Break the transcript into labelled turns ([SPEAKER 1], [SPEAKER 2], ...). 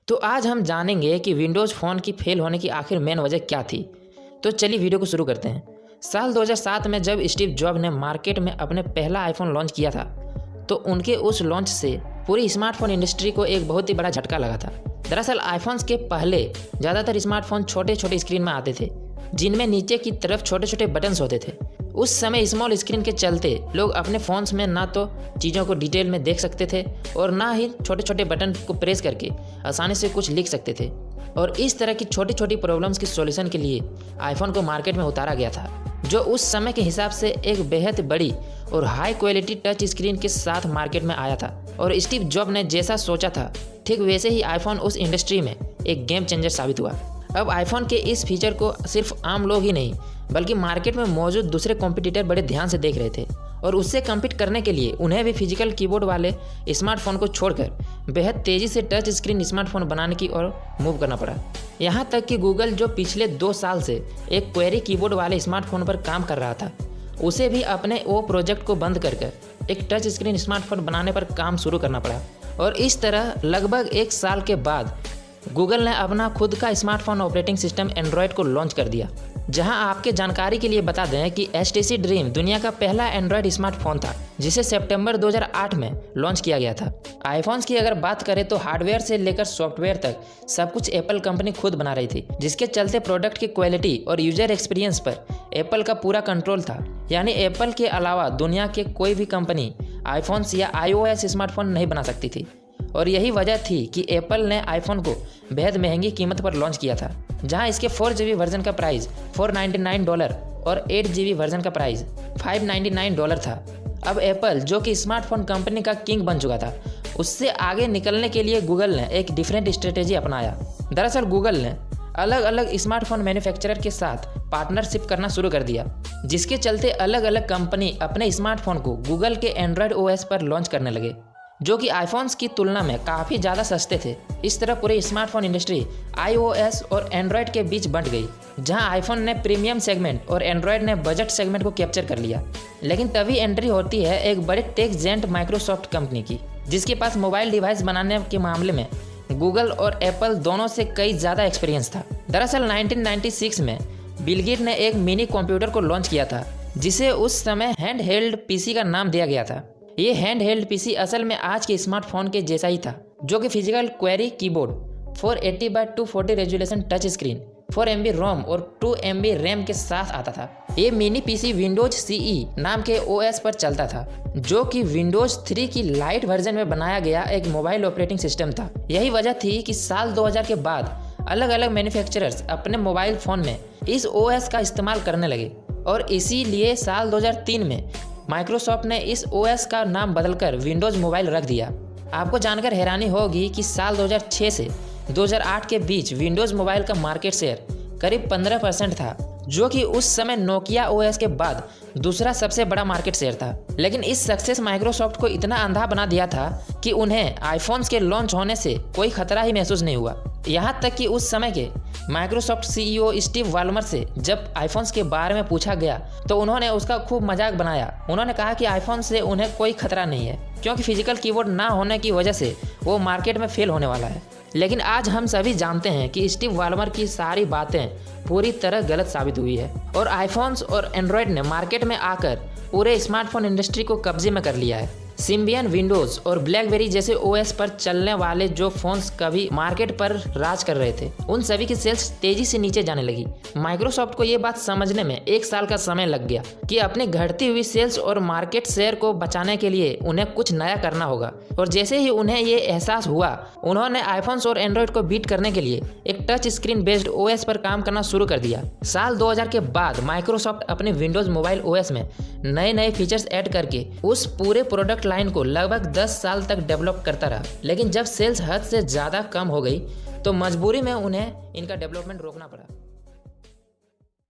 [SPEAKER 1] तो आज हम जानेंगे कि विंडोज़ फ़ोन की फेल होने की आखिर मेन वजह क्या थी। तो चलिए वीडियो को शुरू करते हैं। साल 2007 में जब स्टीव जॉब ने मार्केट में अपने पहला आईफोन लॉन्च किया था, तो उनके उस लॉन्च से पूरी स्मार्टफोन इंडस्ट्री को एक बहुत ही बड़ा झटका लगा था। दरअसल आईफोन्स के पहले ज़्यादातर स्मार्टफोन छोटे छोटे स्क्रीन में आते थे, जिनमें नीचे की तरफ छोटे छोटे बटन्स होते थे। उस समय स्मॉल स्क्रीन के चलते लोग अपने फ़ोन्स में ना तो चीज़ों को डिटेल में देख सकते थे और ना ही छोटे छोटे बटन को प्रेस करके आसानी से कुछ लिख सकते थे। और इस तरह की छोटी छोटी प्रॉब्लम्स की सॉल्यूशन के लिए आईफोन को मार्केट में उतारा गया था, जो उस समय के हिसाब से एक बेहद बड़ी और हाई क्वालिटी टच स्क्रीन के साथ मार्केट में आया था। और स्टीव जॉब ने जैसा सोचा था ठीक वैसे ही आईफोन उस इंडस्ट्री में एक गेम चेंजर साबित हुआ। अब आईफोन के इस फीचर को सिर्फ आम लोग ही नहीं बल्कि मार्केट में मौजूद दूसरे कॉम्पिटिटर बड़े ध्यान से देख रहे थे, और उससे कम्पीट करने के लिए उन्हें भी फिजिकल कीबोर्ड वाले स्मार्टफोन को छोड़कर बेहद तेज़ी से टच स्क्रीन स्मार्टफोन बनाने की ओर मूव करना पड़ा। यहाँ तक कि गूगल, जो पिछले 2 साल से एक क्वेरी कीबोर्ड वाले स्मार्टफोन पर काम कर रहा था, उसे भी अपने वो प्रोजेक्ट को बंद कर एक टच स्क्रीन स्मार्टफोन बनाने पर काम शुरू करना पड़ा। और इस तरह लगभग 1 साल के बाद गूगल ने अपना खुद का स्मार्टफोन ऑपरेटिंग सिस्टम एंड्रॉयड को लॉन्च कर दिया। जहां आपके जानकारी के लिए बता दें कि HTC ड्रीम दुनिया का पहला एंड्रॉयड स्मार्टफोन था, जिसे सितंबर 2008 में लॉन्च किया गया था। आईफोन्स की अगर बात करें तो हार्डवेयर से लेकर सॉफ्टवेयर तक सब कुछ एप्पल कंपनी खुद बना रही थी, जिसके चलते प्रोडक्ट की क्वालिटी और यूजर एक्सपीरियंस पर एप्पल का पूरा कंट्रोल था। यानी एप्पल के अलावा दुनिया के कोई भी कंपनी आईफोन्स या iOS स्मार्टफोन नहीं बना सकती थी। और यही वजह थी कि एप्पल ने आईफोन को बेहद महंगी कीमत पर लॉन्च किया था, जहां इसके 4GB वर्जन का प्राइस $499 और 8GB वर्जन का प्राइस $599 था। अब एप्पल, जो कि स्मार्टफोन कंपनी का किंग बन चुका था, उससे आगे निकलने के लिए गूगल ने एक डिफरेंट स्ट्रेटेजी अपनाया। दरअसल गूगल ने अलग अलग स्मार्टफोन मैन्युफैक्चरर के साथ पार्टनरशिप करना शुरू कर दिया, जिसके चलते अलग अलग कंपनी अपने स्मार्टफोन को गूगल के एंड्रॉयड OS पर लॉन्च करने लगे, जो कि आईफोन्स की तुलना में काफ़ी ज़्यादा सस्ते थे। इस तरह पूरी स्मार्टफोन इंडस्ट्री iOS और एंड्रॉयड के बीच बंट गई, जहां आईफोन ने प्रीमियम सेगमेंट और एंड्रॉयड ने बजट सेगमेंट को कैप्चर कर लिया। लेकिन तभी एंट्री होती है एक बड़े टेक जेंट माइक्रोसॉफ्ट कंपनी की, जिसके पास मोबाइल डिवाइस बनाने के मामले में गूगल और एप्पल दोनों से कई ज़्यादा एक्सपीरियंस था। दरअसल 1996 में बिल गेट्स ने एक मिनी कंप्यूटर को लॉन्च किया था, जिसे उस समय हैंड हेल्ड PC का नाम दिया गया था। ये हैंड हेल्ड PC असल में आज के स्मार्टफोन के जैसा ही था, जो कि physical query keyboard, 480x240 resolution touch screen, 4 MB रोम और 2 MB रैम के साथ आता था। ये मिनी PC विंडोज CE नाम के OS पर चलता था, जो कि विंडोज 3 की लाइट वर्जन में बनाया गया एक मोबाइल ऑपरेटिंग सिस्टम था। यही वजह थी कि साल 2000 के बाद अलग अलग मैन्युफैक्चरर्स अपने मोबाइल फ़ोन में इस OS का इस्तेमाल करने लगे, और इसीलिए साल 2003 में माइक्रोसॉफ्ट ने इस OS का नाम बदलकर विंडोज़ मोबाइल रख दिया। आपको जानकर हैरानी होगी कि साल 2006 से 2008 के बीच विंडोज़ मोबाइल का मार्केट शेयर करीब 15% था, जो कि उस समय नोकिया OS के बाद दूसरा सबसे बड़ा मार्केट शेयर था। लेकिन इस सक्सेस माइक्रोसॉफ्ट को इतना अंधा बना दिया था कि उन्हें आईफोन्स के लॉन्च होने से कोई खतरा ही महसूस नहीं हुआ। यहाँ तक कि उस समय के माइक्रोसॉफ्ट CEO स्टीव बॉलमर से जब आईफोन्स के बारे में पूछा गया तो उन्होंने उसका खूब मजाक बनाया। उन्होंने कहा कि आईफोन से उन्हें कोई खतरा नहीं है, क्योंकि फिजिकल कीबोर्ड ना होने की वजह से वो मार्केट में फेल होने वाला है। लेकिन आज हम सभी जानते हैं कि स्टीव बॉलमर की सारी बातें पूरी तरह गलत साबित हुई है, और आईफोन्स और एंड्रॉयड ने मार्केट में आकर पूरे स्मार्टफोन इंडस्ट्री को कब्जे में कर लिया है। सिम्बियन, विंडोज़ और ब्लैकबेरी जैसे OS पर चलने वाले जो फोन्स कभी मार्केट पर राज कर रहे थे, उन सभी की सेल्स तेजी से नीचे जाने लगी। माइक्रोसॉफ्ट को ये बात समझने में 1 साल का समय लग गया कि अपनी घटती हुई सेल्स और मार्केट शेयर को बचाने के लिए उन्हें कुछ नया करना होगा। और जैसे ही उन्हें ये एहसास हुआ, उन्होंने आईफोन्स और एंड्रॉयड को बीट करने के लिए एक टच स्क्रीन बेस्ड OS पर काम करना शुरू कर दिया। साल 2000 के बाद माइक्रोसॉफ्ट अपने विंडोज़ मोबाइल OS में नए फीचर्स ऐड करके उस पूरे प्रोडक्ट लाइन को लगभग 10 साल तक डेवलप करता रहा। लेकिन जब सेल्स हद से ज़्यादा कम हो गई तो मजबूरी में उन्हें इनका डेवलपमेंट रोकना पड़ा।